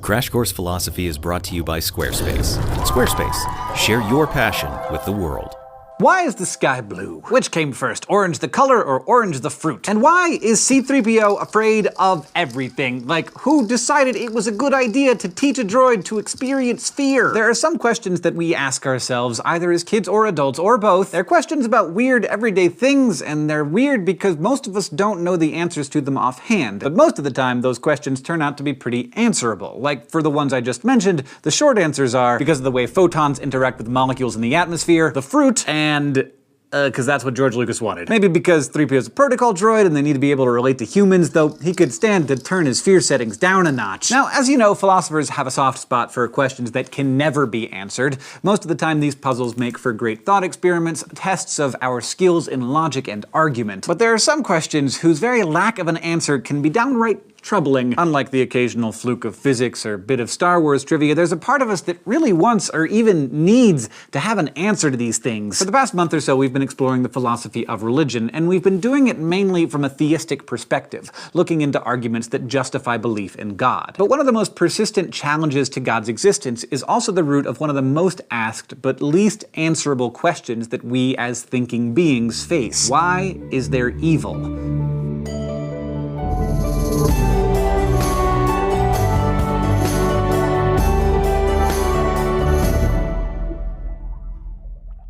Crash Course Philosophy is brought to you by Squarespace. Squarespace, share your passion with the world. Why is the sky blue? Which came first, orange the color or orange the fruit? And why is C-3PO afraid of everything? Like, who decided it was a good idea to teach a droid to experience fear? There are some questions that we ask ourselves, either as kids or adults, or both. They're questions about weird everyday things, and they're weird because most of us don't know the answers to them offhand. But most of the time, those questions turn out to be pretty answerable. Like, for the ones I just mentioned, the short answers are because of the way photons interact with molecules in the atmosphere, the fruit, and because that's what George Lucas wanted. Maybe because 3PO is a protocol droid and they need to be able to relate to humans, though he could stand to turn his fear settings down a notch. Now, as you know, philosophers have a soft spot for questions that can never be answered. Most of the time, these puzzles make for great thought experiments, tests of our skills in logic and argument. But there are some questions whose very lack of an answer can be downright troubling. Unlike the occasional fluke of physics or bit of Star Wars trivia, there's a part of us that really wants or even needs to have an answer to these things. For the past month or so, we've been exploring the philosophy of religion, and we've been doing it mainly from a theistic perspective, looking into arguments that justify belief in God. But one of the most persistent challenges to God's existence is also the root of one of the most asked but least answerable questions that we as thinking beings face. Why is there evil?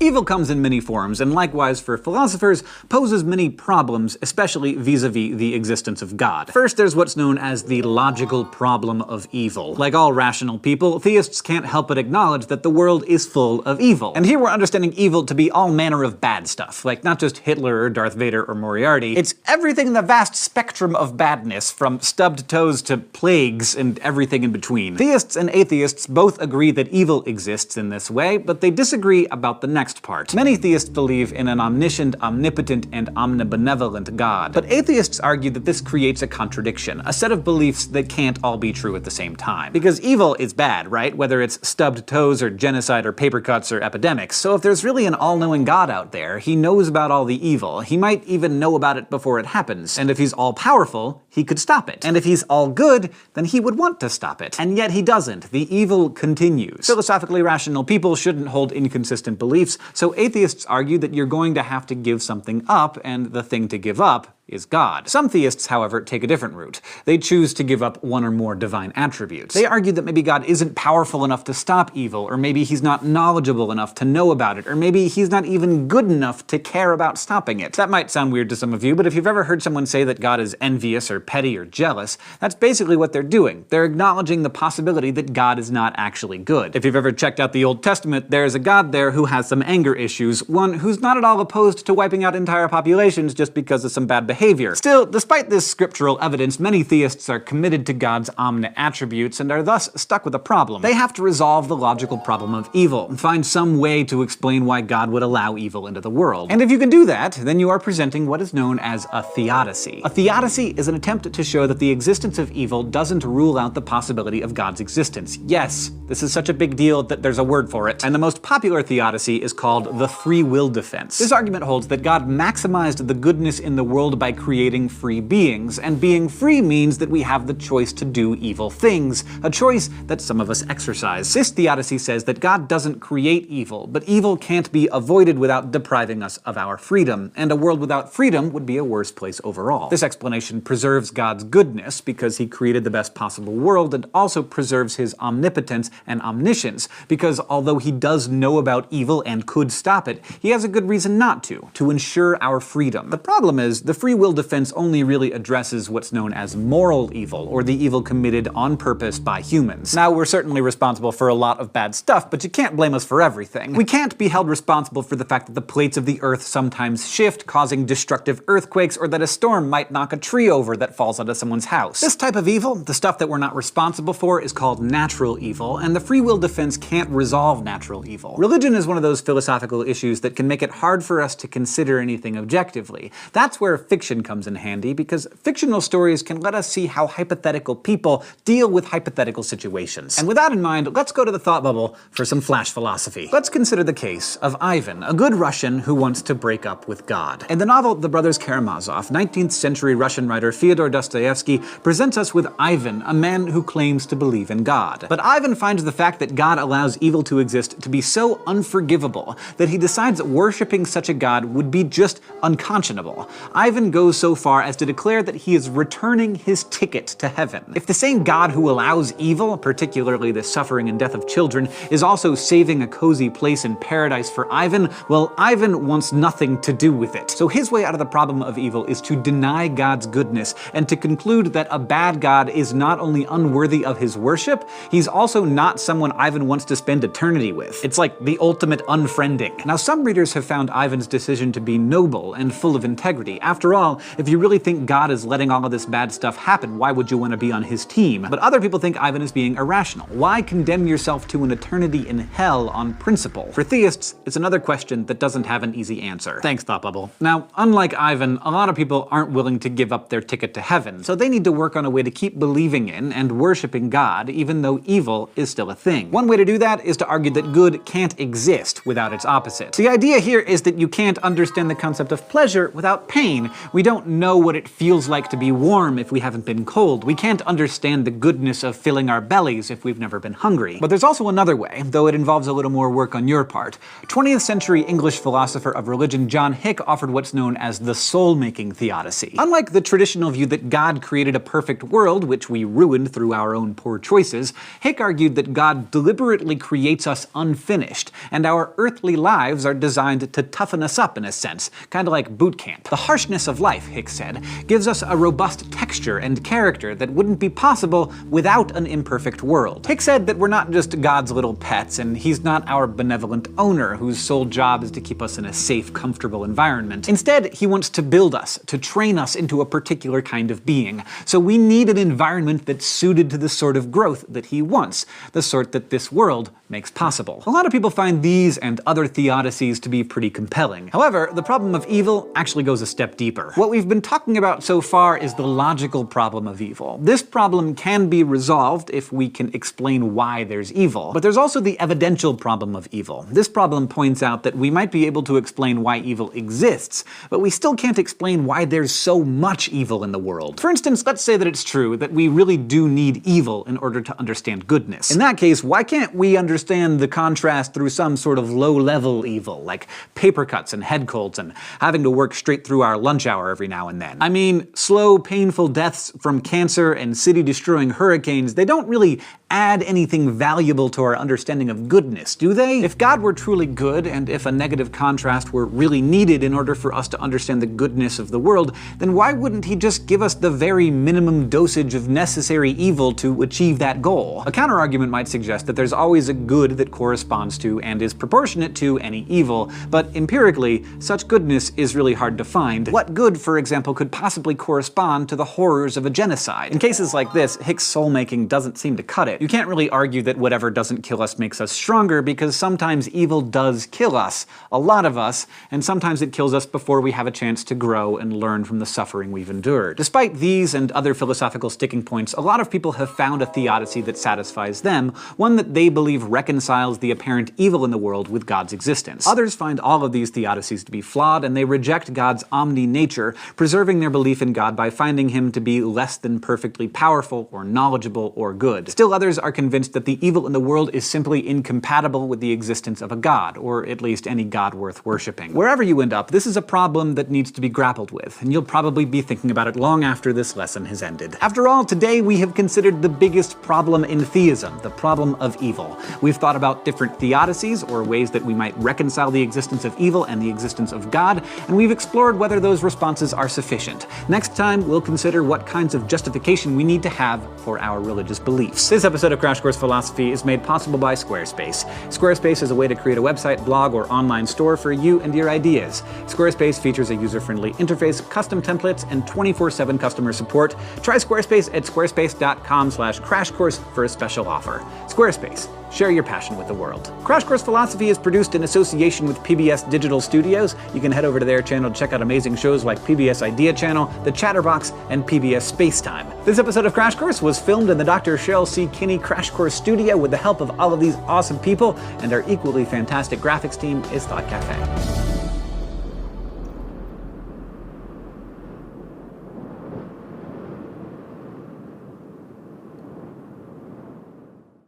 Evil comes in many forms, and likewise for philosophers, poses many problems, especially vis-a-vis the existence of God. First, there's what's known as the logical problem of evil. Like all rational people, theists can't help but acknowledge that the world is full of evil. And here we're understanding evil to be all manner of bad stuff, like not just Hitler or Darth Vader or Moriarty. It's everything in the vast spectrum of badness, from stubbed toes to plagues and everything in between. Theists and atheists both agree that evil exists in this way, but they disagree about the next part. Many theists believe in an omniscient, omnipotent, and omnibenevolent God. But atheists argue that this creates a contradiction, a set of beliefs that can't all be true at the same time. Because evil is bad, right? Whether it's stubbed toes or genocide or paper cuts or epidemics. So if there's really an all-knowing God out there, he knows about all the evil. He might even know about it before it happens. And if he's all-powerful, he could stop it. And if he's all good, then he would want to stop it. And yet he doesn't. The evil continues. Philosophically rational people shouldn't hold inconsistent beliefs, so atheists argue that you're going to have to give something up, and the thing to give up is God. Some theists, however, take a different route. They choose to give up one or more divine attributes. They argue that maybe God isn't powerful enough to stop evil, or maybe he's not knowledgeable enough to know about it, or maybe he's not even good enough to care about stopping it. That might sound weird to some of you, but if you've ever heard someone say that God is envious or petty or jealous, that's basically what they're doing. They're acknowledging the possibility that God is not actually good. If you've ever checked out the Old Testament, there's a God there who has some anger issues, one who's not at all opposed to wiping out entire populations just because of some bad behavior. Still, despite this scriptural evidence, many theists are committed to God's omni-attributes and are thus stuck with a problem. They have to resolve the logical problem of evil, and find some way to explain why God would allow evil into the world. And if you can do that, then you are presenting what is known as a theodicy. A theodicy is an attempt to show that the existence of evil doesn't rule out the possibility of God's existence. Yes, this is such a big deal that there's a word for it. And the most popular theodicy is called the free will defense. This argument holds that God maximized the goodness in the world by creating free beings, and being free means that we have the choice to do evil things, a choice that some of us exercise. This theodicy says that God doesn't create evil, but evil can't be avoided without depriving us of our freedom, and a world without freedom would be a worse place overall. This explanation preserves God's goodness because he created the best possible world, and also preserves his omnipotence and omniscience, because although he does know about evil and could stop it, he has a good reason not to ensure our freedom. The problem is, the free will defense only really addresses what's known as moral evil, or the evil committed on purpose by humans. Now, we're certainly responsible for a lot of bad stuff, but you can't blame us for everything. We can't be held responsible for the fact that the plates of the Earth sometimes shift, causing destructive earthquakes, or that a storm might knock a tree over that falls onto someone's house. This type of evil, the stuff that we're not responsible for, is called natural evil, and the free will defense can't resolve natural evil. Religion is one of those philosophical issues that can make it hard for us to consider anything objectively. That's where fiction comes in handy, because fictional stories can let us see how hypothetical people deal with hypothetical situations. And with that in mind, let's go to the thought bubble for some flash philosophy. Let's consider the case of Ivan, a good Russian who wants to break up with God. In the novel The Brothers Karamazov, 19th century Russian writer Fyodor Dostoevsky presents us with Ivan, a man who claims to believe in God. But Ivan finds the fact that God allows evil to exist to be so unforgivable that he decides that worshipping such a God would be just unconscionable. Ivan goes so far as to declare that he is returning his ticket to heaven. If the same God who allows evil, particularly the suffering and death of children, is also saving a cozy place in paradise for Ivan, well, Ivan wants nothing to do with it. So his way out of the problem of evil is to deny God's goodness and to conclude that a bad God is not only unworthy of his worship, he's also not someone Ivan wants to spend eternity with. It's like the ultimate unfriending. Now, some readers have found Ivan's decision to be noble and full of integrity. After all, if you really think God is letting all of this bad stuff happen, why would you want to be on his team? But other people think Ivan is being irrational. Why condemn yourself to an eternity in hell on principle? For theists, it's another question that doesn't have an easy answer. Thanks, Thought Bubble. Now, unlike Ivan, a lot of people aren't willing to give up their ticket to heaven, so they need to work on a way to keep believing in and worshiping God, even though evil is still a thing. One way to do that is to argue that good can't exist without its opposite. The idea here is that you can't understand the concept of pleasure without pain. We don't know what it feels like to be warm if we haven't been cold. We can't understand the goodness of filling our bellies if we've never been hungry. But there's also another way, though it involves a little more work on your part. 20th century English philosopher of religion John Hick offered what's known as the soul-making theodicy. Unlike the traditional view that God created a perfect world, which we ruined through our own poor choices, Hick argued that God deliberately creates us unfinished, and our earthly lives are designed to toughen us up in a sense, kind of like boot camp. The harshness of life, Hick said, gives us a robust texture and character that wouldn't be possible without an imperfect world. Hick said that we're not just God's little pets, and he's not our benevolent owner whose sole job is to keep us in a safe, comfortable environment. Instead, he wants to build us, to train us into a particular kind of being. So we need an environment that's suited to the sort of growth that he wants, the sort that this world makes possible. A lot of people find these and other theodicies to be pretty compelling. However, the problem of evil actually goes a step deeper. What we've been talking about so far is the logical problem of evil. This problem can be resolved if we can explain why there's evil. But there's also the evidential problem of evil. This problem points out that we might be able to explain why evil exists, but we still can't explain why there's so much evil in the world. For instance, let's say that it's true that we really do need evil in order to understand goodness. In that case, why can't we understand the contrast through some sort of low-level evil, like paper cuts and head colds and having to work straight through our lunch hour every now and then? I mean, slow, painful deaths from cancer and city-destroying hurricanes, they don't really add anything valuable to our understanding of goodness, do they? If God were truly good, and if a negative contrast were really needed in order for us to understand the goodness of the world, then why wouldn't he just give us the very minimum dosage of necessary evil to achieve that goal? A counterargument might suggest that there's always a good that corresponds to and is proportionate to any evil, but empirically, such goodness is really hard to find. What good, for example, could possibly correspond to the horrors of a genocide? In cases like this, Hick's soul-making doesn't seem to cut it. You can't really argue that whatever doesn't kill us makes us stronger, because sometimes evil does kill us, a lot of us, and sometimes it kills us before we have a chance to grow and learn from the suffering we've endured. Despite these and other philosophical sticking points, a lot of people have found a theodicy that satisfies them, one that they believe reconciles the apparent evil in the world with God's existence. Others find all of these theodicies to be flawed, and they reject God's omni-nature, preserving their belief in God by finding him to be less than perfectly powerful or knowledgeable or good. Still others are convinced that the evil in the world is simply incompatible with the existence of a god, or at least any god worth worshipping. Wherever you end up, this is a problem that needs to be grappled with, and you'll probably be thinking about it long after this lesson has ended. After all, today we have considered the biggest problem in theism, the problem of evil. We've thought about different theodicies, or ways that we might reconcile the existence of evil and the existence of God, and we've explored whether those responses are sufficient. Next time, we'll consider what kinds of justification we need to have for our religious beliefs. This episode of Crash Course Philosophy is made possible by Squarespace. Squarespace is a way to create a website, blog, or online store for you and your ideas. Squarespace features a user-friendly interface, custom templates, and 24/7 customer support. Try Squarespace at squarespace.com/crashcourse for a special offer. Squarespace. Share your passion with the world. Crash Course Philosophy is produced in association with PBS Digital Studios. You can head over to their channel to check out amazing shows like PBS Idea Channel, The Chatterbox, and PBS Spacetime. This episode of Crash Course was filmed in the Dr. Cheryl C. Kinney Crash Course studio with the help of all of these awesome people, and our equally fantastic graphics team is Thought Cafe.